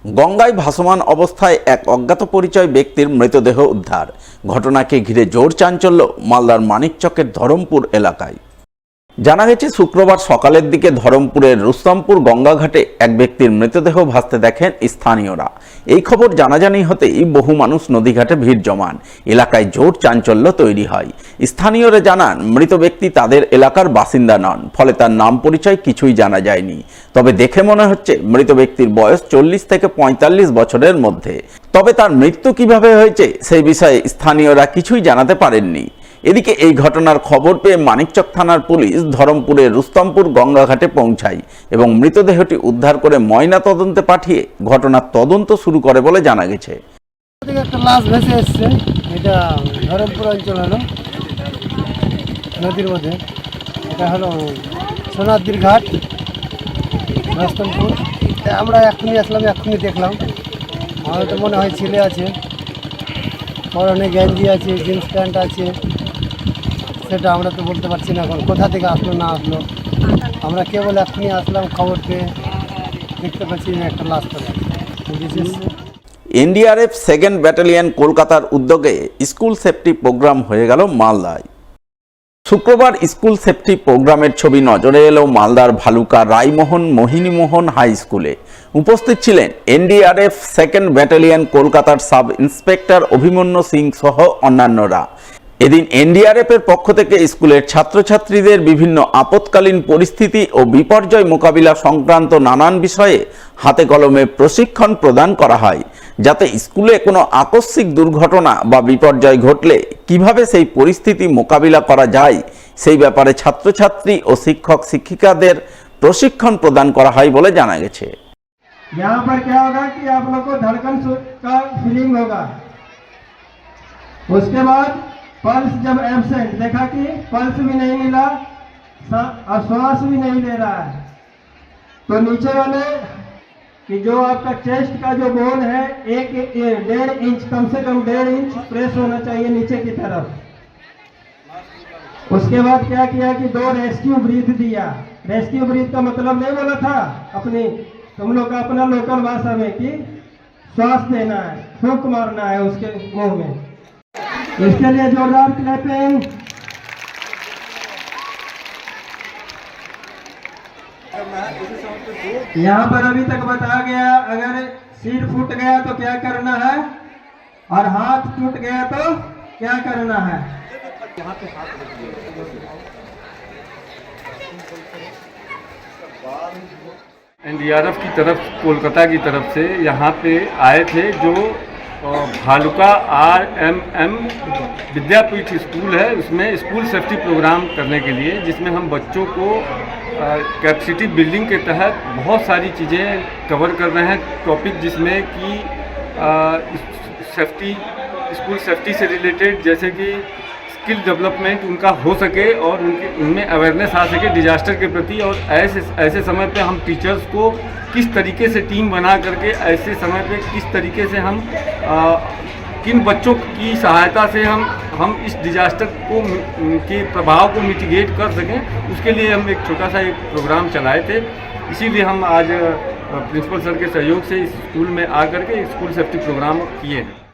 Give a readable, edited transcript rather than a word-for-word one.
গঙ্গায় ভাসমান অবস্থায় এক অজ্ঞাত পরিচয় ব্যক্তির মৃতদেহ উদ্ধার। ঘটনাকে ঘিরে জোর চাঞ্চল্য মালদার মানিকচকের ধরমপুর এলাকায়। জানা গেছে, শুক্রবার সকালের দিকে ধরমপুরের রুস্তমপুর গঙ্গাঘাটে এক ব্যক্তির মৃতদেহ ভাসতে দেখেন স্থানীয়রা। এই খবর জানাজানি হতেই বহু মানুষ নদীঘাটে ভিড় জমান। এলাকায় জোর চাঞ্চল্য তৈরি হয়। স্থানীয়রা জানান, মৃত ব্যক্তি তাদের এলাকার বাসিন্দা নন, ফলে তার নাম পরিচয় কিছুই জানা যায়নি। তবে দেখে মনে হচ্ছে মৃত ব্যক্তির বয়স 40 থেকে 45 বছরের মধ্যে। তবে তার মৃত্যু কিভাবে হয়েছে সেই বিষয়ে স্থানীয়রা কিছুই জানাতে পারেননি। এদিকে এই ঘটনার খবর পেয়ে মানিকচক থানার পুলিশ ধরমপুরের রুস্তমপুর গঙ্গাঘাটে পৌঁছায় এবং মৃতদেহটি উদ্ধার করে ময়না তদন্তে পাঠিয়ে ঘটনার তদন্ত শুরু করে বলে জানা গেছে। একটা লাশ ভেসে এসছে, এটা ধরমপুর অঞ্চল হলো নদীর মধ্যে। এটা হলো সোনাদ্রির ঘাট, রুস্তমপুর। আমরা এক্ষুনি আসলাম, এক্ষুনি দেখলাম। আমার তো মনে হয় ছেলে আছে, পরনে গেঞ্জি আছে, জিন্স প্যান্ট আছে। সেটা আমরা তো বলতে পারছি না এখন কোথা থেকে আসলো না আসলো। আমরা কেবল এক্ষুনি আসলাম, খবর পেয়ে দেখতে পাচ্ছি একটা লাশ পড়ে আছে। এনডিআরএফ 2nd ব্যাটালিয়ন কলকাতার উদ্যোগে স্কুল সেফটি প্রোগ্রাম হয়ে গেল মালদায়। শুক্রবার স্কুল সেফটি প্রোগ্রামের ছবি নজরে এলো মালদার ভালুকা রায়মোহন মোহিনীমোহন হাই স্কুলে। উপস্থিত ছিলেন এনডিআরএফ 2nd ব্যাটালিয়ন কলকাতার সাব ইন্সপেক্টর অভিমন্যু সিং সহ অন্যান্যরা। এদিন এনডিআরএফের পক্ষ থেকে স্কুলের ছাত্রছাত্রীদের বিভিন্ন আপৎকালীন পরিস্থিতি ও বিপর্যয় মোকাবিলা সংক্রান্ত নানান বিষয়ে হাতে কলমে প্রশিক্ষণ প্রদান করা হয়, যাতে স্কুলে কোনো আকস্মিক দুর্ঘটনা বা বিপর্যয় ঘটলে কিভাবে সেই পরিস্থিতি মোকাবিলা করা যায় সেই ব্যাপারে ছাত্রছাত্রী ও শিক্ষক শিক্ষিকাদের প্রশিক্ষণ প্রদান করা হয় বলে জানা গেছে। यहाँ पर क्या होगा कि आप लोग को धड़कन का फीलिंग होगा। उसके बाद पल्स जब एब्सेंट देखा कि पल्स भी नहीं मिला और श्वास भी नहीं ले रहा है, तो नीचे वाले कि जो आपका चेस्ट का जो बोन है 1.5 इंच, कम से कम 1.5 इंच प्रेस होना चाहिए नीचे की तरफ। उसके बाद क्या किया कि 2 रेस्क्यू ब्रीथ दिया। रेस्क्यू ब्रीथ का मतलब नहीं बोला था अपनी, तुम लोग का अपना लोकल भाषा में कि श्वास देना है, फूंक मारना है उसके मुंह में। इसके लिए जोरदार क्लैपिंग। यहाँ पर अभी तक बताया गया, अगर सिर फूट गया तो क्या करना है और हाथ टूट गया तो क्या करना है। एनडीआरएफ की तरफ, कोलकाता की तरफ से यहाँ पे आए थे, जो भालुका RMM विद्यापीठ स्कूल है, उसमें स्कूल सेफ्टी प्रोग्राम करने के लिए, जिसमें हम बच्चों को कैपेसिटी बिल्डिंग के तहत बहुत सारी चीज़ें कवर कर रहे हैं। टॉपिक जिसमें कि सेफ्टी, स्कूल सेफ्टी से रिलेटेड, जैसे कि स्किल डेवलपमेंट उनका हो सके और उनमें अवेयरनेस आ सके डिजास्टर के प्रति। और ऐसे समय पे हम टीचर्स को किस तरीके से टीम बना करके ऐसे समय पे किस तरीके से हम किन बच्चों की सहायता से हम इस डिजास्टर को के प्रभाव को मिटिगेट कर सकें, उसके लिए हम एक छोटा सा एक प्रोग्राम चलाए थे। इसीलिए हम आज प्रिंसिपल सर के सहयोग से इस स्कूल में आकर के स्कूल सेफ्टी प्रोग्राम किए हैं।